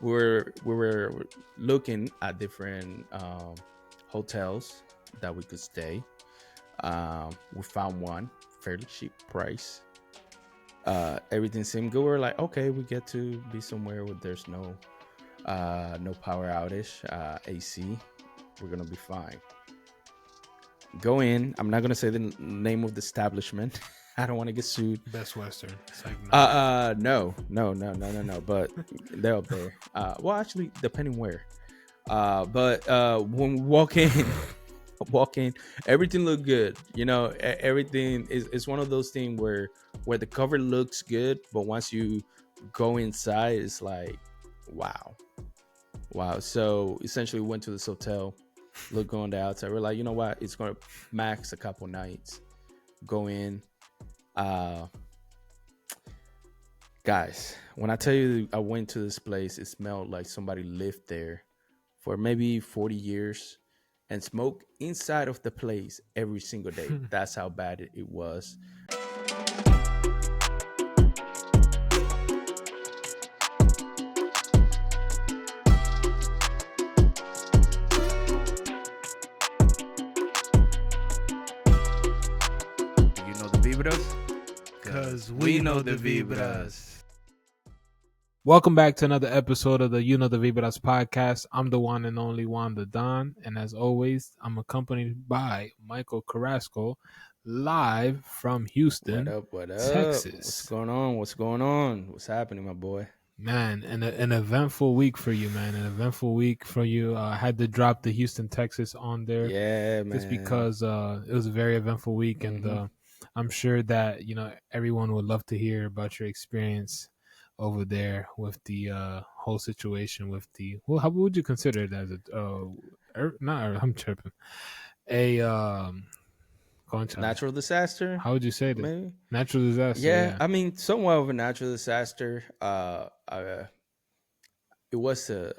We were looking at different hotels that we could stay. We found one fairly cheap price. Everything seemed good. We are like, okay, we get to be somewhere where there's no power outage, AC. We're gonna be fine. Go in. I'm not gonna say the name of the establishment. I don't want to get sued. Best Western. It's like no. No. But they're up there. Well, actually, depending where. But when we walk in, walk in, everything looked good. Everything is one of those things where the cover looks good, but once you go inside, it's like, wow, wow. So essentially, we went to this hotel, look on the outside. We're like, you know what? It's gonna max a couple nights. Go in. Uh, Guys, when I tell you I went to this place, it smelled like somebody lived there for maybe 40 years and smoked inside of the place every single day. That's how bad it was. You know the Vibras? Because we know the Vibras. Welcome back to another episode of the You Know the Vibras podcast. I'm the one and only Juan the Don. And as always, I'm accompanied by Michael Carrasco, live from Houston, What up? Texas. What's going on? What's happening, my boy? Man, an eventful week for you, man. An eventful week for you. I had to drop the Houston, Texas on there. Yeah, man. Just because it was a very eventful week. And I'm sure that, everyone would love to hear about your experience over there with the whole situation with how would you consider it as I'm tripping. A natural disaster? How would you say that? Maybe Natural disaster. Yeah, Yeah. I mean, somewhat of a natural disaster. It was a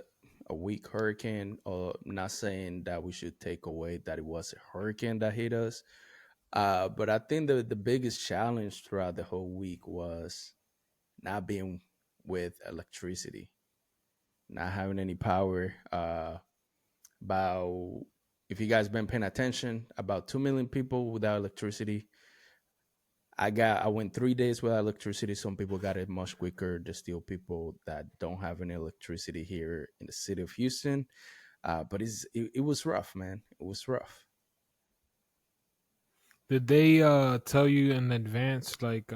weak hurricane. Not saying that we should take away that it was a hurricane that hit us. But I think the biggest challenge throughout the whole week was not being with electricity, not having any power. About If you guys been paying attention, about 2 million people without electricity. I went 3 days without electricity. Some people got it much quicker. There's still people that don't have any electricity here in the city of Houston. But it was rough, man. It was rough. Did they tell you in advance, like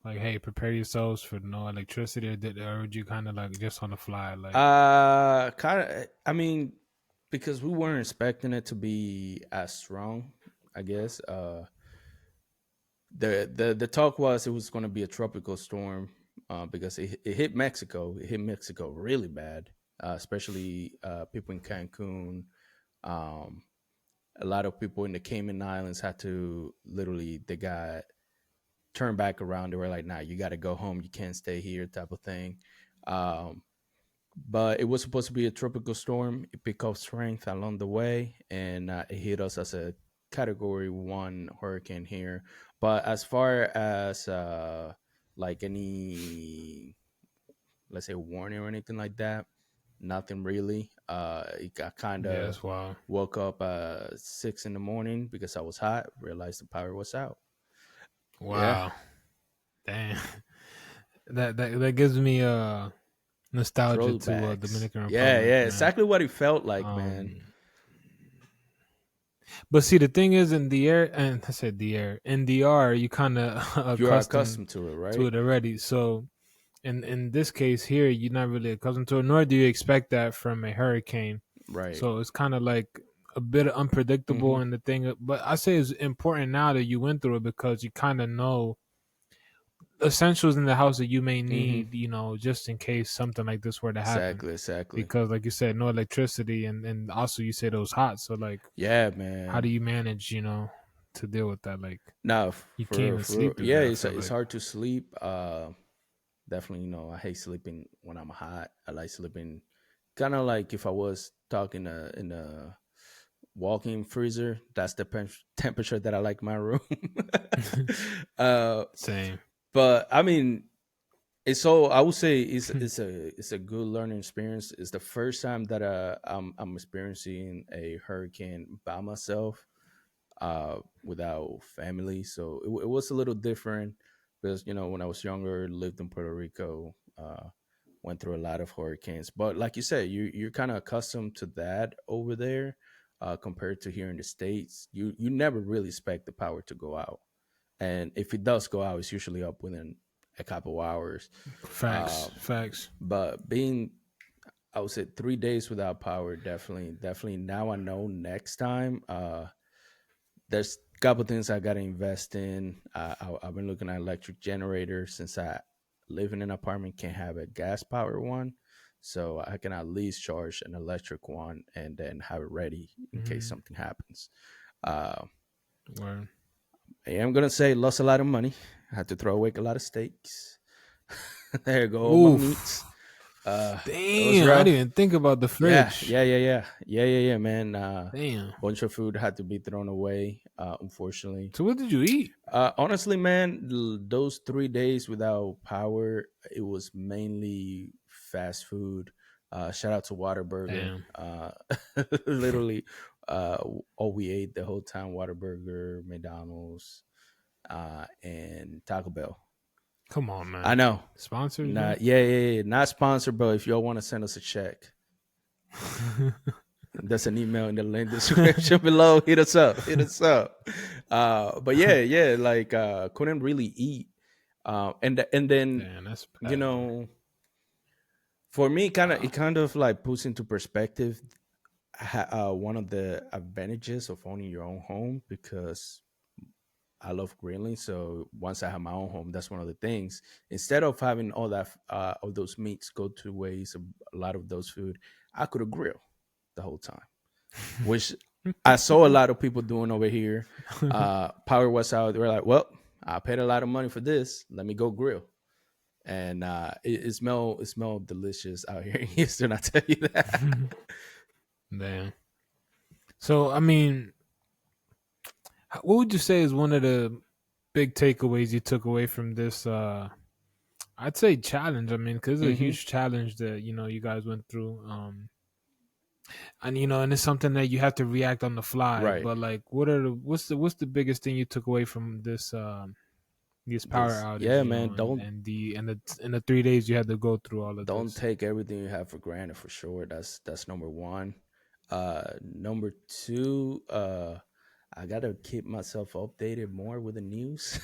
hey, prepare yourselves for no electricity, or would you kind of like just on the fly, like? Kind of. I mean, because we weren't expecting it to be as strong. I guess. The talk was it was going to be a tropical storm. Because it hit Mexico. It hit Mexico really bad, especially people in Cancun. Um, a lot of people in the Cayman Islands had to literally they got turned back around. They were like, "Nah, you got to go home. You can't stay here," type of thing. Um, but it was supposed to be a tropical storm. It picked up strength along the way, and it hit us as a Category 1 hurricane here. But as far as like any, let's say, warning or anything like that, nothing really. It got kind Yeah, of that's wild. woke up 6 in the morning because I was hot. Realized the power was out. Yeah, Wow, damn. That gives me nostalgia to throwbacks. Dominican Yeah, Republic, yeah, man. exactly what it felt like, man. But see, the thing is, in the air, and I said the air, in DR, you kind of You are accustomed accustomed to it, to right? it already. So, in this case here, you're not really accustomed to it, nor do you expect that from a hurricane. Right. So it's kind of like a bit unpredictable. Hmm. And the thing, but I say it's important now that you went through it because you kind of know essentials in the house that you may Hmm. need, just in case something like this were to happen. Exactly. Because, like you said, no electricity, and also you said it was hot. So, like, Yeah, how do man. you manage, to deal with that? Like, No, you for can't real, even for real. sleep through Yeah, that, I it's feel it's like. hard to sleep. Definitely, I hate sleeping when I'm hot. I like sleeping kind of like if I was talking in a walk-in freezer. That's the temperature that I like my room. uh, Same. but I mean, So I would say it's a good learning experience. It's the first time that I'm experiencing a hurricane by myself, without family. So it was a little different because when I was younger, lived in Puerto Rico, went through a lot of hurricanes. But like you said, you're kind of accustomed to that over there, compared to here in the states. You never really expect the power to go out, and if it does go out, it's usually up within a couple hours. Facts, Um, facts. but being, I would say, 3 days without power, definitely. Now I know next time. There's a couple things I got to invest in. I've been looking at electric generators since I live in an apartment, can't have a gas power one. So I can at least charge an electric one and then have it ready in case Mm-hmm. something happens. Uh, Word. I am going to say lost a lot of money. I had to throw away a lot of steaks. There go all my meats. Oof. It was Damn, I didn't rough. even think about the Yeah, fridge. yeah, man. Damn. Bunch of food had to be thrown away, unfortunately. So what did you eat? Honestly, man, those 3 days without power, it was mainly fast food. Shout out to Whataburger. Damn. Literally, all we ate the whole time: Whataburger, McDonald's, and Taco Bell. Come on, I man. know, Sponsors, man. not yeah, not sponsored, but if y'all want to send us a check, that's an email in the link description below. Hit us up. Hit us up. But yeah, like couldn't really eat. And then Damn, that's you bad, man. know, for me, Wow. it kind of like puts into perspective one of the advantages of owning your own home, because I love grilling. So once I have my own home, that's one of the things. Instead of having all that of those meats go to waste, a lot of those food, I could have grilled the whole time, which I saw a lot of people doing over here. Power was out. They were like, "Well, I paid a lot of money for this. Let me go grill." And it smelled delicious out here in Houston. I tell you that. Damn. So I mean, what would you say is one of the big takeaways you took away from this? I'd say challenge. I mean, because it's a Hmm. huge challenge that you guys went through. And and it's something that you have to react on the fly. Right. But like, what's the biggest thing you took away from this this power This, outage? yeah, man. And the 3 days you had to go through all of Don't this. take everything you have for granted, for sure. That's number one. Number two, I gotta keep myself updated more with the news.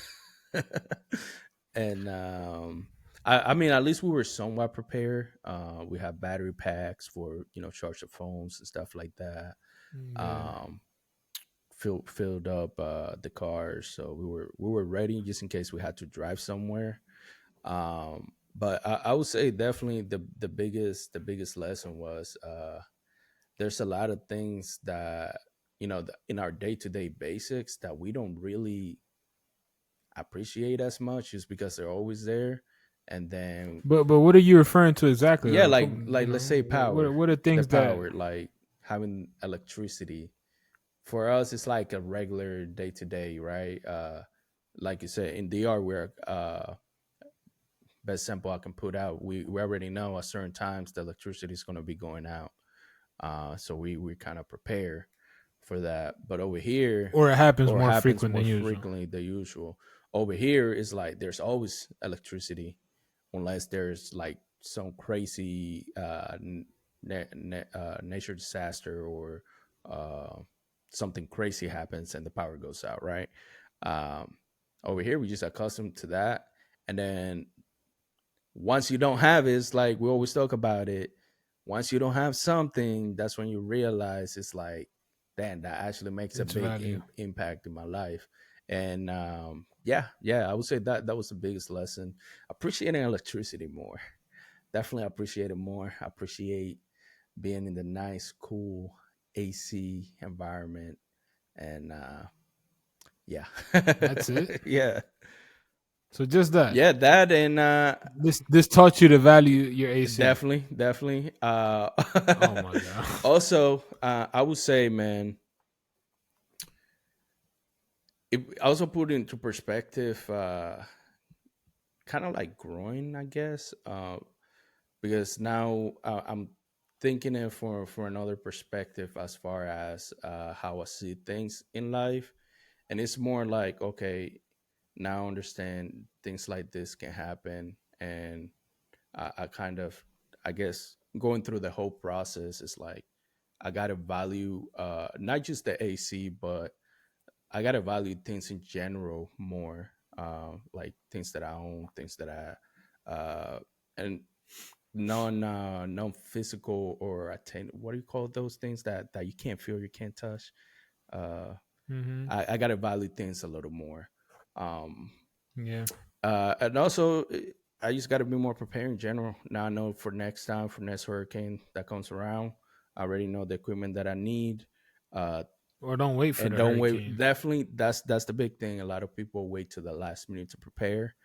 And I mean, at least we were somewhat prepared. We have battery packs for charge the phones and stuff like that. Yeah. Um, filled up the cars, so we were ready just in case we had to drive somewhere. But I would say definitely the biggest lesson was, there's a lot of things that in our day-to-day basics that we don't really appreciate as much, just because they're always there. And then, But what are you referring to exactly yeah, though? like let's say power, What are the things that power, like having electricity. For us, it's like a regular day-to-day, right? Like you said, in DR, we're best sample I can put out. We already know at certain times the electricity is going to be going out, so we kind of prepare for that. But over here, or it happens or more happens frequent more than usual? frequently than usual. Over here is like there's always electricity, unless there's like some crazy nature disaster, or uh, something crazy happens and the power goes out, right? Um, Over here, we just accustomed to that. And then once you don't have it, it's like we always talk about it. Once you don't have something, that's when you realize it's like, damn, that actually makes a Its big value. impact in my life. And yeah, I would say that was the biggest lesson. Appreciating electricity more. Definitely appreciate it more. Appreciate being in the nice, cool AC environment. And yeah, That's it. yeah, So just that. yeah, that and This taught you to value your AC. definitely. Oh my god. Also, I would say, man, it also put into perspective, kind of like growing, I guess, because now I'm thinking it for another perspective as far as how I see things in life, and it's more like, okay, now I understand things like this can happen, and I kind of, I guess, going through the whole process is like I gotta value not just the AC, but I gotta value things in general more, like things that I own, things that and non physical or attain. What do you call those things that you can't feel, you can't touch? Uh, Mm-hmm. I gotta value things a little more. Um, Yeah. and also, I just gotta be more prepared in general. Now I know for next time, for next hurricane that comes around, I already know the equipment that I need. Uh, Or don't wait for and the don't wait. hurricane. Definitely, that's the big thing. A lot of people wait to the last minute to prepare.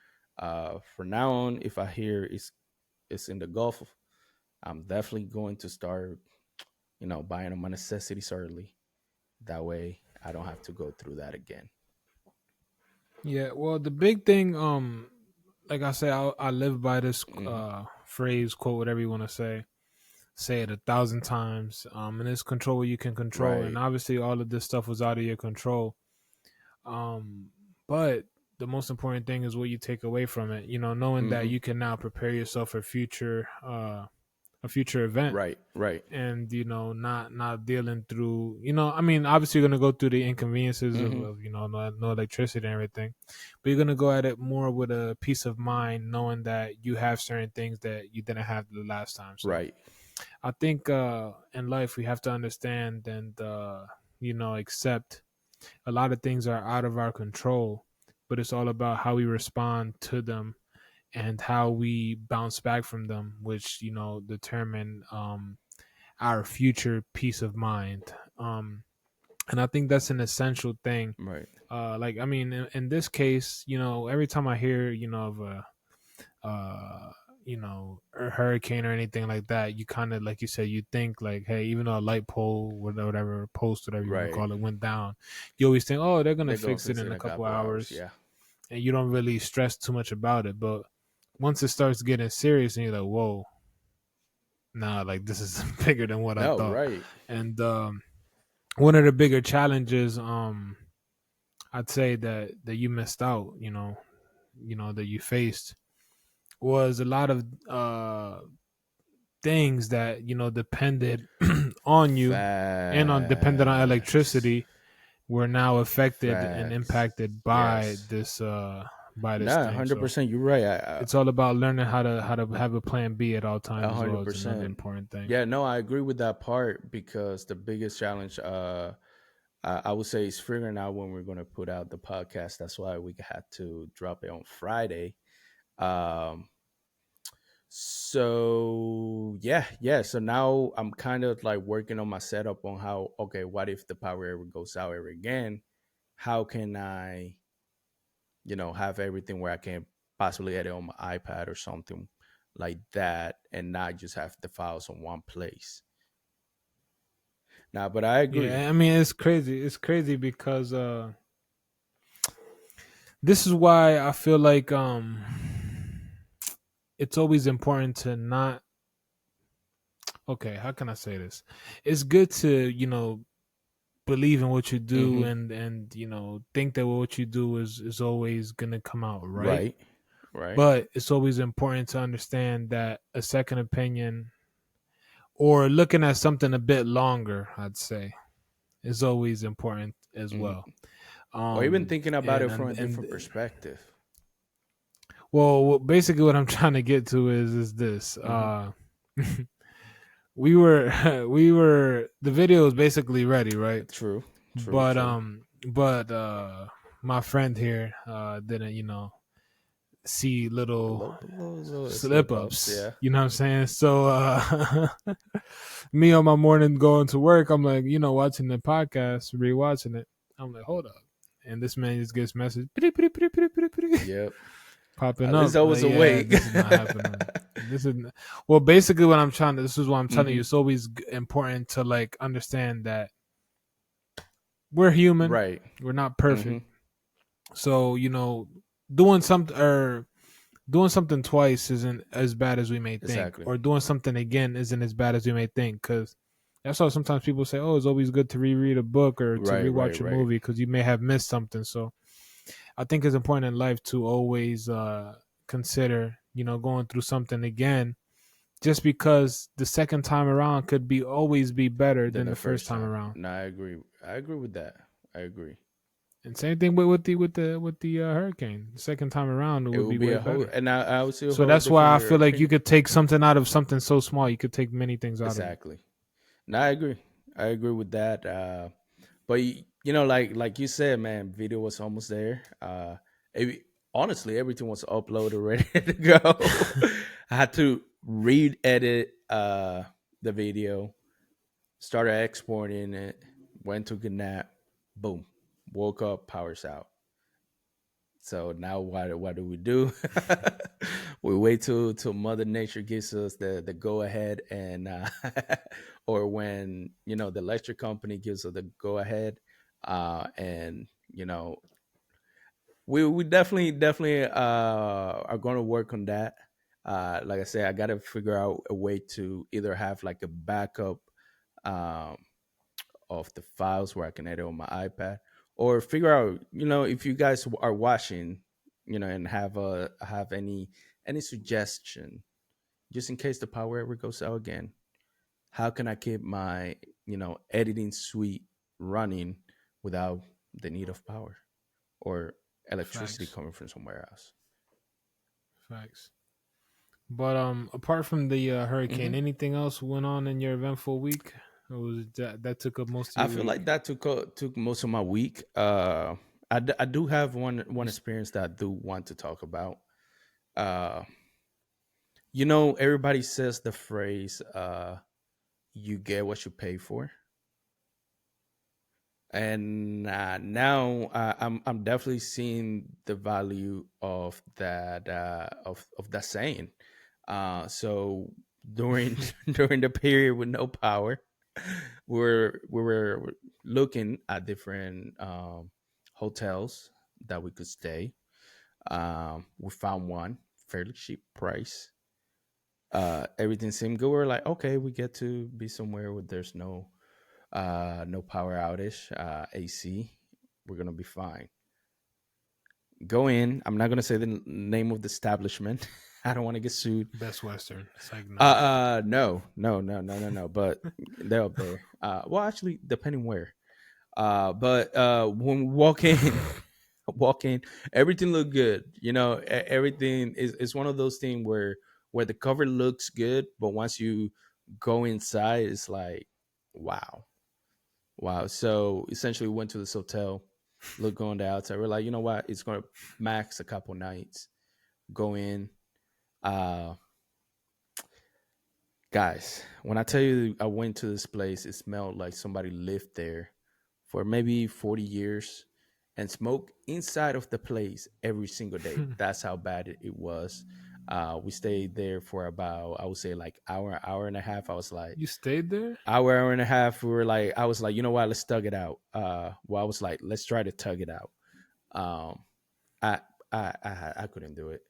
For now on, if I hear it's in the Gulf, I'm definitely going to start, buying my necessities early. That way, I don't have to go through that again. Yeah. Well, the big thing, like I say, I live by this Hmm. phrase, quote, whatever you want to say it 1,000 times. And it's control what you can control, and Right. obviously all of this stuff was out of your control. But the most important thing is what you take away from it. You know, knowing that Hmm. you can now prepare yourself for a future event, Right. Right. and not dealing through. I mean, obviously you're gonna go through the inconveniences of, Hmm. of no electricity and everything, but you're gonna go at it more with a peace of mind, knowing that you have certain things that you didn't have the last time. So Right. I think in life we have to understand and accept a lot of things are out of our control, but it's all about how we respond to them and how we bounce back from them, which determine our future peace of mind. And I think that's an essential thing. Right. Like I mean, in this case, every time I hear of a uh a hurricane or anything like that, you kind of, like you said, you think like, hey, even though a light pole, whatever post, whatever you want to Right. call it, went down, you always think, oh, they're gonna They go fix it fix it in in a a couple couple hours. hours, Yeah. and you don't really stress too much about it. But once it starts getting serious and you're like, whoa, nah, like this is bigger than what I No. thought. Right. And one of the bigger challenges, I'd say that you missed out, that you faced, was a lot of things that depended on you and on depended on Facts. electricity were now affected and Facts. impacted by Yes. this No, thing. hundred So percent. You're right. I it's all about learning how to have a plan B at all times as well, hundred is another percent. important thing. Yeah, no, I agree with that part because the biggest challenge, I would say, is figuring out when we're going to put out the podcast. That's why we had to drop it on Friday. Um, so yeah, yeah. So now I'm kind of like working on my setup on how. Okay, what if the power ever goes out ever again? How can I, have everything where I can possibly edit on my iPad or something like that, and not just have the files on one place. Now, but I agree. Yeah, I mean, it's crazy. It's crazy because this is why I feel like it's always important to not. Okay, how can I say this? It's good to believe in what you do, Hmm. and think that what you do is always gonna come out right. Right. Right. But it's always important to understand that a second opinion, or looking at something a bit longer, I'd say, is always important as Hmm. well. Or even thinking about And it from a and different perspective. well, basically, what I'm trying to get to is this. Hmm. We were the video is basically ready, right? True. True. But True. my friend here didn't see little Little slip slip ups. ups, Yeah. you know what I'm saying? So me on my morning going to work, I'm like, watching the podcast, rewatching it. I'm like, hold up. And this man just gets message Yep. popping At least up I was like, yeah, awake. this is not happening. This is well, basically what I'm trying to. This is what I'm telling you. Hmm. It's always important to like understand that we're human. Right. We're not Hmm. perfect. So doing something or doing something twice isn't as bad as we may think, Exactly. or doing something again isn't as bad as we may think. Because that's why sometimes people say, "Oh, it's always good to reread a book or to Right, right, rewatch a right. movie because you may have missed something." So I think it's important in life to always consider, going through something again, just because the second time around could be always be better Than than the the first first time time. around. No, I agree. I agree with that. I agree. And same thing with the hurricane. The second time around, it It would will be be way a whole, better. and I would see a So whole that's why I feel different like you opinion. could take something out of something so small. You could take many things out of it. Exactly. No, I agree. I agree with that. But like you said, man, video was almost there. Honestly, everything was uploaded, ready to go. I had to read edit the video, started exporting it, went to a nap, boom, woke up, powers out. So now what do we do? We wait till Mother Nature gives us the go ahead, and or when the electric company gives us the go ahead, and we definitely are going to work on that. Like I said, I got to figure out a way to either have like a backup um, of the files where I can edit on my iPad, or figure out, if you guys are watching, and have any suggestion, just in case the power ever goes out again. How can I keep my editing suite running without the need of power or electricity Facts, coming from somewhere else? facts. But apart from the hurricane, hmm anything else went on in your eventful week? Or was that took up most of I your feel like week? that took most of my week. I do have one experience that I do want to talk about. Uh, everybody says the phrase, "You get what you pay for," and now I'm definitely seeing the value of that of that saying. So during during the period with no power, we were looking at different hotels that we could stay. We found one fairly cheap price. Everything seemed good. We're like, okay, we get to be somewhere where there's no power outage, AC. We're gonna be fine. Go in. I'm not gonna say the name of the establishment. I don't want to get sued. Best Western. It's like no. No, no, no, no, no, no. But they're up there. Well, actually, depending where. But when we walk in, walk in, everything looked good. Everything is one of those things where the cover looks good, but once you go inside, it's like, wow, wow. So essentially, we went to this hotel, look on the outside. We're like, you know what? It's gonna max a couple nights. Go in. Uh, Guys, when I tell you I went to this place, it smelled like somebody lived there for maybe 40 years and smoked inside of the place every single day. That's how bad it was. We stayed there for about, I would say, like hour and a half. I was like, You stayed there? hour and a half. I was like, you know what? Let's tug it out. Well, I was like, let's try to tug it out. Um, I, I couldn't do it.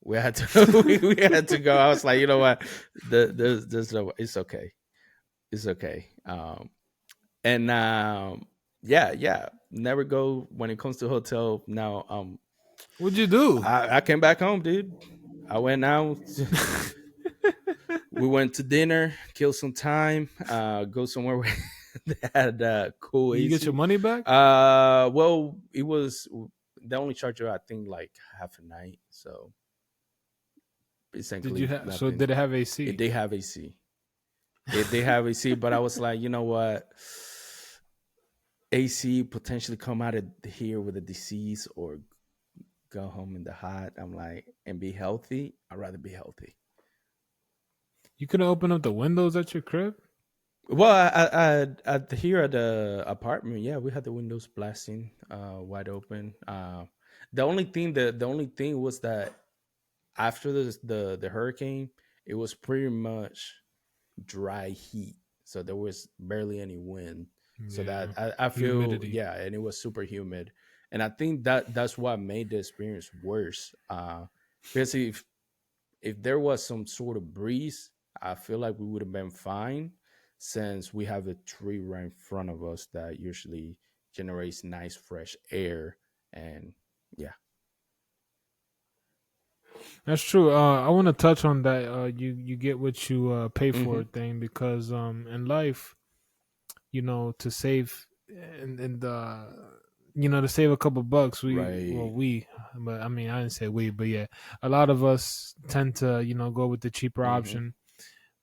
We had to, we had to go. I was like, you know what? There's no, it's okay. It's okay. And yeah, yeah. Never go when it comes to hotel. Now, What'd you do? I came back home, dude. I went out. We went to dinner, kill some time, go somewhere where they had cool Did you get your AC. money back? Well, it was they only charge you, I think, like half a night. So Did you essentially have? So nothing. did it have It AC? they have AC. They have AC, but I was like, you know what? AC potentially come out of here with a disease or go home in the hot. I'm like, and be healthy. I'd rather be healthy. You couldn't open up the windows at your crib. Well, at here at the apartment, yeah, we had the windows blasting, wide open. The only thing was that after the hurricane, it was pretty much dry heat, so there was barely any wind. So that Yeah, I feel, humidity. yeah, and it was super humid, and I think that's what made the experience worse. Because if there was some sort of breeze, I feel like we would have been fine, since we have a tree right in front of us that usually generates nice fresh air. And yeah. That's true. I want to touch on that. You get what you pay for Hmm. thing, because in life, to save and to save a couple bucks, Right. but I mean, I didn't say we, but yeah, a lot of us tend to go with the cheaper Hmm. option.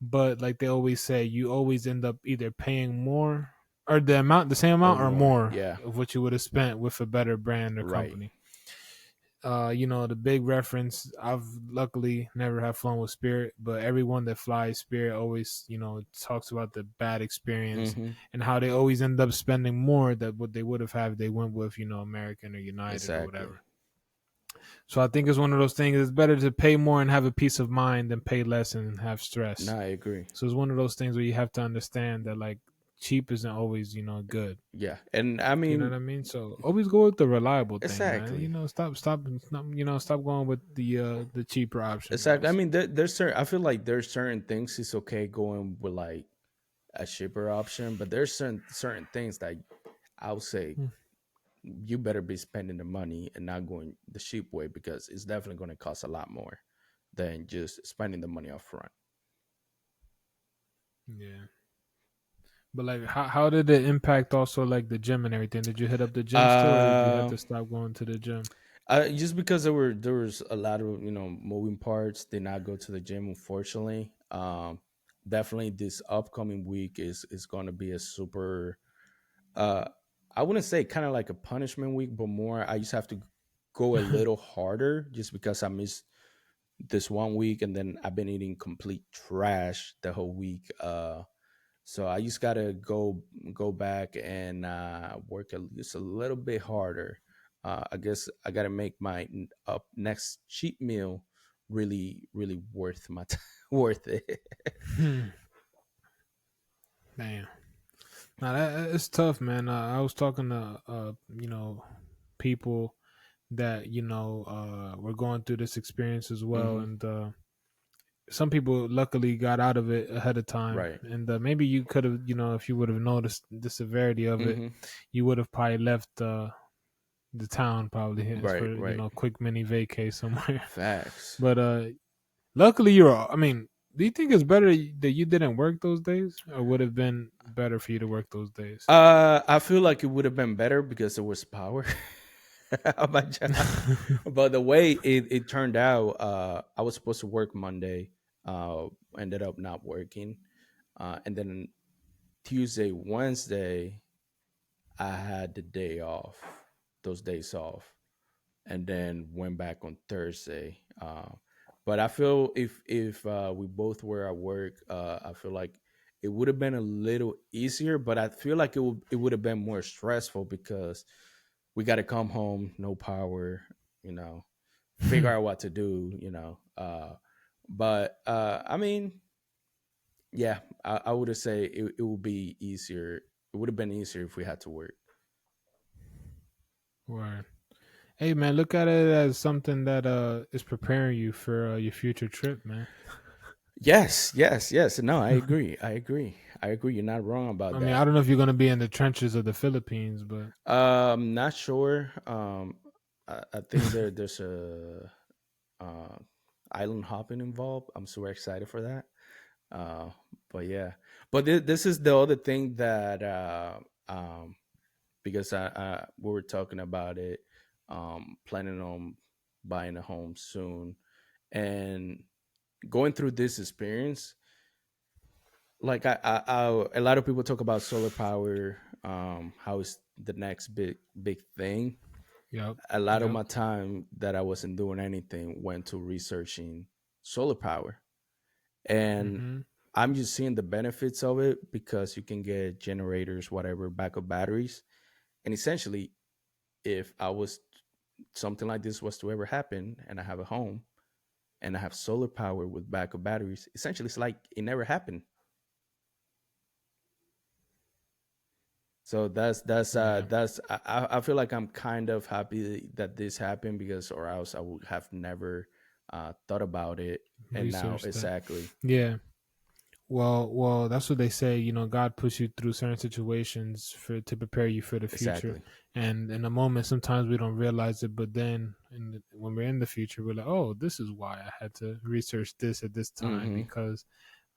But like they always say, you always end up either paying more, or the same Or amount, or more. more Yeah. of what you would have spent with a better brand or Right. company. The big reference, I've luckily never have flown with Spirit, but everyone that flies Spirit always, talks about the bad experience Hmm. and how they always end up spending more than what they would have had if they went with, American or United or Exactly. whatever. So I think it's one of those things. It's better to pay more and have a peace of mind than pay less and have stress. No, I agree. So it's one of those things where you have to understand that like cheap isn't always, good. Yeah. And I You know mean, what I mean? So always go with the reliable thing, man. exactly. Stop going with the cheaper option, Exactly. I guys. mean, there's certain, I feel like there's certain things it's okay going with like a cheaper option, but there's certain things that I would say Hmm. you better be spending the money and not going the cheap way, because it's definitely going to cost a lot more than just spending the money up front. Yeah. But like how did it impact also like the gym and everything? Did you hit up the gym still, or did you have Uh, to stop going to the gym? just because there was a lot of moving parts, did not go to the gym, unfortunately. Definitely this upcoming week is going to be a super, uh I wouldn't say kind of like a punishment week, but more I just have to go a little harder, just because I missed this one week, and then I've been eating complete trash the whole week. So I just gotta go back and work just a little bit harder. I guess I gotta make my up next cheat meal really worth my worth it. Hmm. Damn. Now it's tough, man. I was talking to people that were going through this experience as well, Hmm. and some people luckily got out of it ahead of time, Right. and maybe you could have, if you would have noticed the severity of it, Hmm. you would have probably left the town probably Right. for Right. a quick mini vacay somewhere. Facts. But luckily you're. I mean, do you think it's better that you didn't work those days, or would have been better for you to work those days? I feel like it would have been better because there was power on my job. But the way it turned out, I was supposed to work Monday, ended up not working. And then Tuesday, Wednesday, I had the day off, those days off, and then went back on Thursday. But I feel if we both were at work, I feel like it would have been a little easier. But I feel like it would have been more stressful, because we got to come home, no power, you know, figure out what to do, But I mean, yeah, I would have say it would be easier. It would have been easier if we had to work. Word. Hey man, look at it as something that is preparing you for your future trip, man. Yes, yes, yes. No, I agree. I agree. I agree. You're not wrong I about mean, I that. don't know if you're gonna be in the trenches of the Philippines, but Not sure. I think there's a uh, island hopping involved. I'm super excited for that. Uh, but yeah, but this is the other thing that because we were talking about it, planning on buying a home soon, and going through this experience. Like a lot of people talk about solar power, how it's the next big thing. yep, A lot of yep. my time that I wasn't doing anything went to researching solar power, and Mm-hmm. I'm just seeing the benefits of it, because you can get generators, whatever, backup batteries, and essentially, if I was something like this was to ever happen, and I have a home and I have solar power with backup batteries, essentially it's like it never happened. So Yeah. that's I feel like I'm kind of happy that this happened, because or else I would have never thought about it, and now Research that. exactly, Yeah. Well, that's what they say. You know, God puts you through certain situations for to prepare you for the future. exactly. And in a moment, sometimes we don't realize it, but then when we're in the future, we're like, "Oh, this is why I had to research this at this time Hmm. because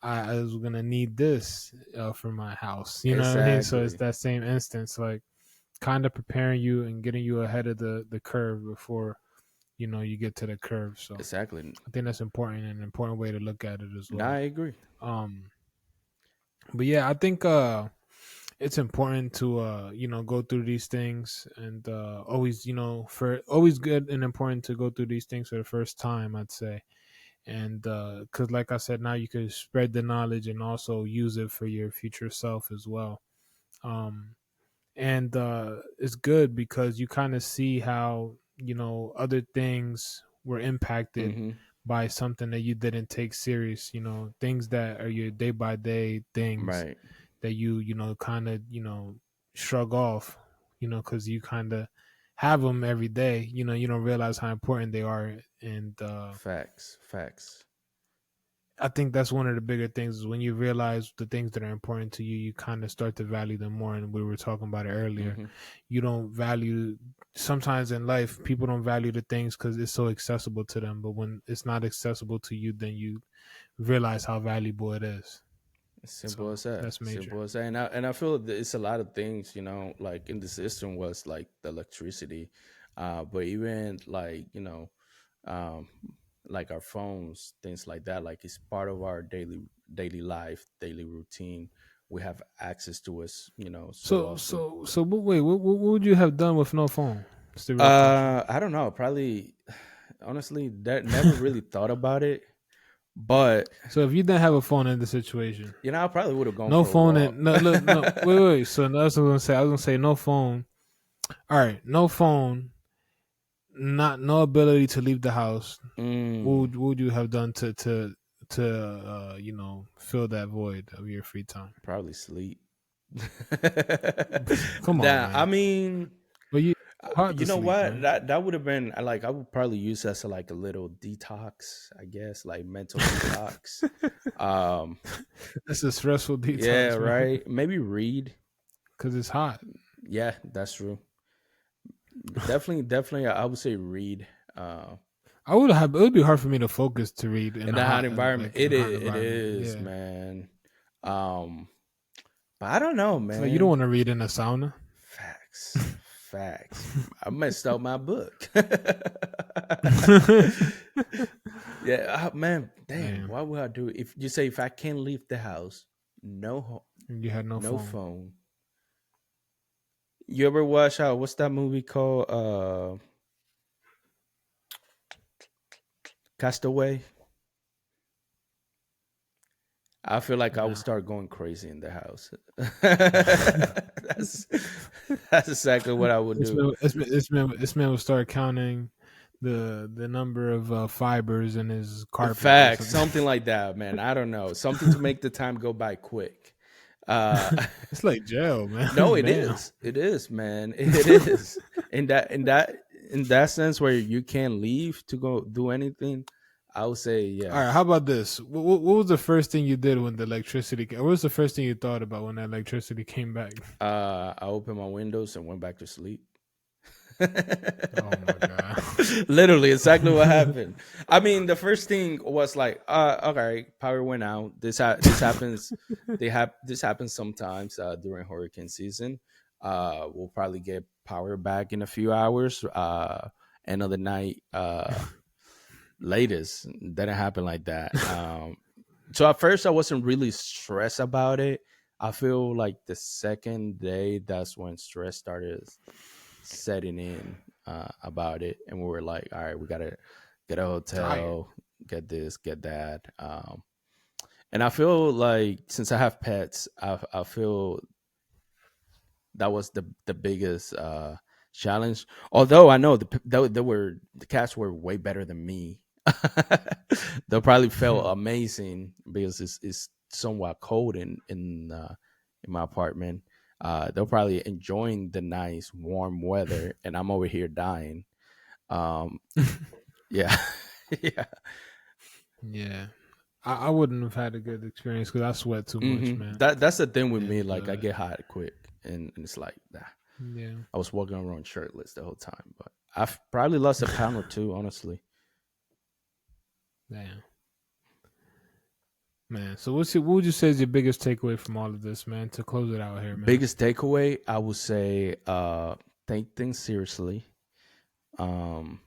I was gonna need this for my house." You know what I mean? So it's Exactly, that same instance, like kind of preparing you and getting you ahead of the curve before you get to the curve. So exactly. I think that's important and an important way to look at it as Now I well. agree. Um, but yeah, I think it's important to go through these things and always for always good and important to go through these things for the first time, I'd say. And because like I said, now you can spread the knowledge and also use it for your future self as well. Um, and it's good because you kind of see how other things were impacted Hmm. by something that you didn't take serious, things that are your day by day things Right. that you kind of shrug off, because you kind of have them every day, you don't realize how important they are. And Facts. Facts. I think that's one of the bigger things is when you realize the things that are important to you, you kind of start to value them more. And we were talking about it earlier. Hmm. You don't value, sometimes in life, people don't value the things because it's so accessible to them. But when it's not accessible to you, then you realize how valuable it is. Simple So as that. that's major. Simple as that. And I feel that it's a lot of things, like in the system was like the electricity, but even like um, like our phones, things like that. Like it's part of our daily life, daily routine. We have access to us, so So, often. but wait, what would you have done with no phone? It's the real question. I don't know. Probably, honestly, that never really thought about it, but So if you didn't have a phone in the situation, I probably would have gone no for a phone walk. and no, look, no, wait. So that's what I was gonna say. I was gonna say no phone. All right, no phone, not no ability to leave the house. Mm, What would you have done to fill that void of your free time? probably sleep. Come on, Nah, I man. mean, But hard to you know sleep, what? man. That would have been like I would probably use that as like a little detox, I guess, like mental detox. Um, That's a stressful yeah, detox, man. right. Maybe read. Because it's hot. Yeah, that's true. Definitely, I would say read. I would have. It would be hard for me to focus to read in In a the hot hot, environment, like in a hot it environment. is, Yeah, man. Um, but I don't know, it's like you don't man. want to read in a sauna. Facts. Facts. I messed up my book. Yeah, man. Damn. Man, What would I do if you say if I can't leave the house? No, you had no no phone. phone. You ever watch what's that movie called? Castaway. I feel like I would No. start going crazy in the house. that's that's exactly what I would do. This man will start counting the number of fibers in his carpet or Facts, something. something like that, man. I don't know, something to make the time go by quick. Uh, It's like jail, no, man. it Damn. is, it is, man. It is in that sense where you can't leave to go do anything. I would say All right, yes. how about this? What was the first thing you did when the electricity came? What was the first thing you thought about when that electricity came back? I opened my windows and went back to sleep. Oh my god. Literally, exactly what happened. I mean, the first thing was like, okay, power went out. This happens. This happens sometimes during hurricane season. We'll probably get power back in a few hours. End of the night, latest. Didn't happen like that. So at first, I wasn't really stressed about it. I feel like the second day, that's when stress started setting in about it, and we were like, all right, we gotta get a Tired. hotel, get this, get that. And I feel like since I have pets, I feel that was the biggest challenge. Although I know the cats were way better than me. They probably felt amazing because it's somewhat cold in my apartment. They're probably enjoying the nice warm weather, and I'm over here dying. Um, yeah, Yeah. Yeah. I wouldn't have had a good experience because I sweat too much, man. That's the thing with me. And Like I get hot quick, and it's like yeah. I was walking around shirtless the whole time. But I've probably lost a pound or two, honestly. Damn. Man, so what would you say is your biggest takeaway from all of this, man? To close it out here, man. Biggest takeaway, I would say, take things seriously. Um,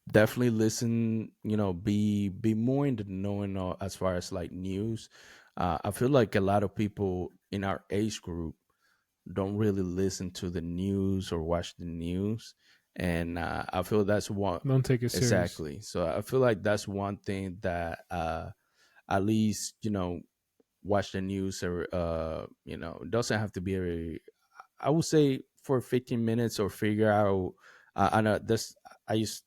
Definitely listen. Be more in the knowing as far as like news. I feel like a lot of people in our age group don't really listen to the news or watch the news, and I feel that's one Don't take it serious. exactly. So I feel like that's one thing that at least watch the news, or it doesn't have to be I would say for 15 minutes, or figure out. I know this. I used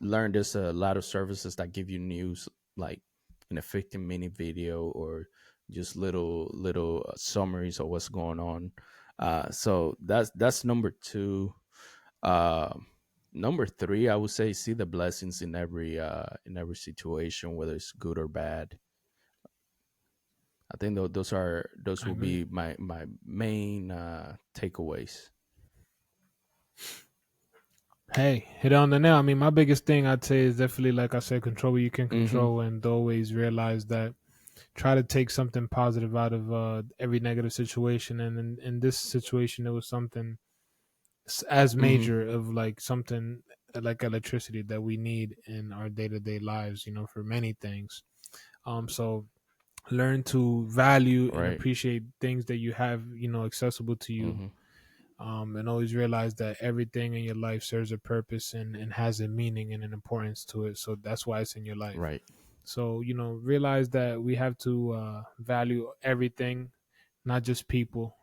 learn there's a lot of services that give you news like in a 15-minute video, or just little summaries of what's going on. So that's number two. uh Number three, I would say, see the blessings in every situation, whether it's good or bad. I think those I will agree. be my main takeaways. Hey, hit on the nail. I mean, my biggest thing I'd say is definitely, like I said, control what you can Mm-hmm. control, and always realize that try to take something positive out of every negative situation. And in this situation, it was something as Mm-hmm. major of like something like electricity that we need in our day to day lives, for many things. So learn to value and Right. appreciate things that you have, accessible to you. Mm-hmm. And always realize that everything in your life serves a purpose and has a meaning and an importance to it. So that's why it's in your life. Right. So, realize that we have to value everything, not just people,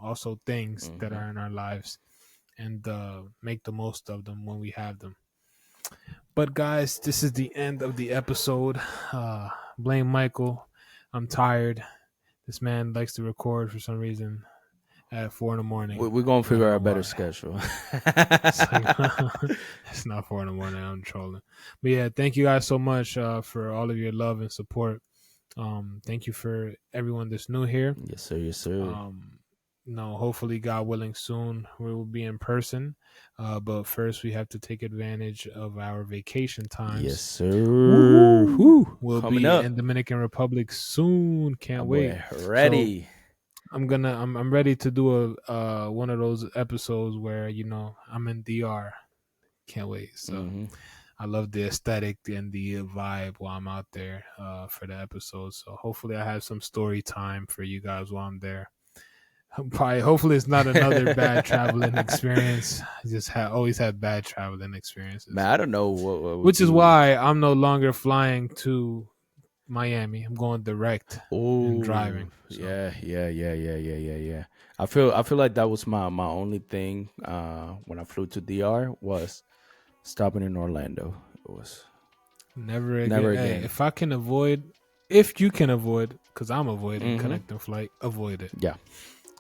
also things that Mm-hmm. are in our lives, and make the most of them when we have them. But, guys, this is the end of the episode. Blame Michael. I'm tired. This man likes to record for some reason at 4 in the morning. We're gonna I figure don't out know a better why. schedule. It's like it's not 4 in the morning. I'm trolling, but yeah, thank you guys so much for all of your love and support. Thank you for everyone that's new here. Yes, sir. Yes, sir. Um, hopefully, God willing, soon we will be in person. But first, we have to take advantage of our vacation Yes, times. sir. Woohoo! Whew. We'll Coming be in up. Dominican Republic soon. My Can't wait. boy, So ready. I'm ready to do a one of those episodes where I'm in DR. Can't wait. So Mm-hmm. I love the aesthetic and the vibe while I'm out there for the episode. So hopefully I have some story time for you guys while I'm there. Hopefully it's not another bad traveling experience. I just always had bad traveling experiences, Man, I don't know what would which is you. why I'm no longer flying to Miami. I'm going direct and Oh, driving. So yeah, yeah, yeah, yeah, yeah, yeah, yeah. I feel like that was my only thing when I flew to DR was stopping in Orlando. It was never again. never Hey, again. if you can avoid, because I'm avoiding Mm-hmm. connecting flight, avoid it. Yeah.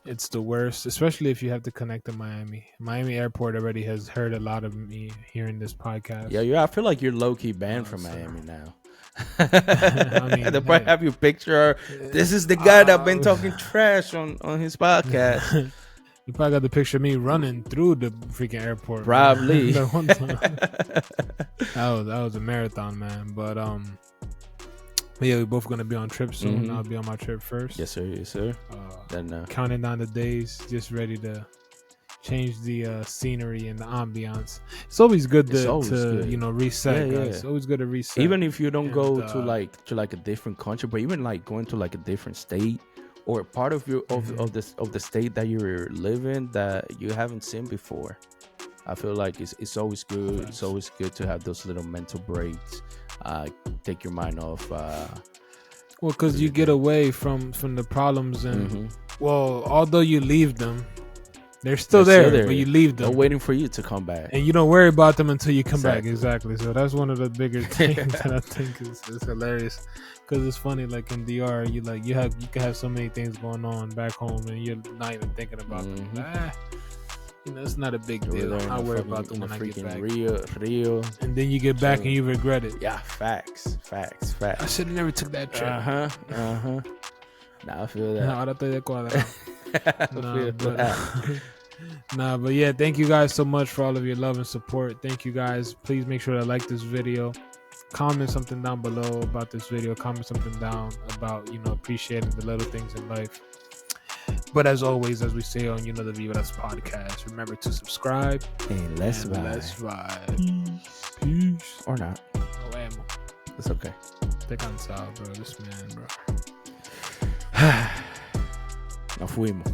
It's the worst, especially if you have to connect to Miami. Miami Airport already has heard a lot of me hearing this Yeah, podcast. yeah. I feel like you're low key banned from So Miami now. I They'll mean, probably hey, have your picture. This is the guy that been uh, talking trash on his podcast. you probably got the picture of me running through the freaking airport, man. Probably. That one time, that was a marathon, man. But yeah, we're both gonna be on trips soon. Mm-hmm. I'll be on my trip first. Yes, sir. Yes, sir. Then Counting down the days, just ready to change the scenery and the ambiance. It's always good it's to, always good. reset, Yeah, guys. yeah. It's always good to reset. Even if you don't And go to a different country, but even like going to like a different state, or part of your of the state that you're living that you haven't seen before. I feel like it's always good. It's Facts. always good to have those little mental breaks. Take your mind off. Well, because you get away from the problems, and Mm-hmm. well, although you leave them, they're still They're there, still there. but you leave They're them, waiting for you to come back. and you don't worry about them until you come back. Exactly. Exactly. So that's one of the bigger things that I think is hilarious. Because it's funny, like in DR, you can have so many things going on back home, and you're not even thinking about them. Mhm. it's not a big Over deal. there in I'll the worry fucking- about them in the when I get freaking back. Rio. And then you get back and you regret it. Yeah, facts. I should have never took that trip. Nah, I feel that. Ahora estoy de cuadrado. I feel that. Nah, but yeah, thank you guys so much for all of your love and support. Thank you guys. Please make sure to like this video. Comment something down below about this video. Comment something down about, appreciating the little things in life. But as always, as we say on, the Vibras podcast, remember to subscribe. And let's and vibe. let's vibe. Peace. Or not. Nos vemos. It's okay. Estoy cansado, bro. This man, bro. Nos fuimos.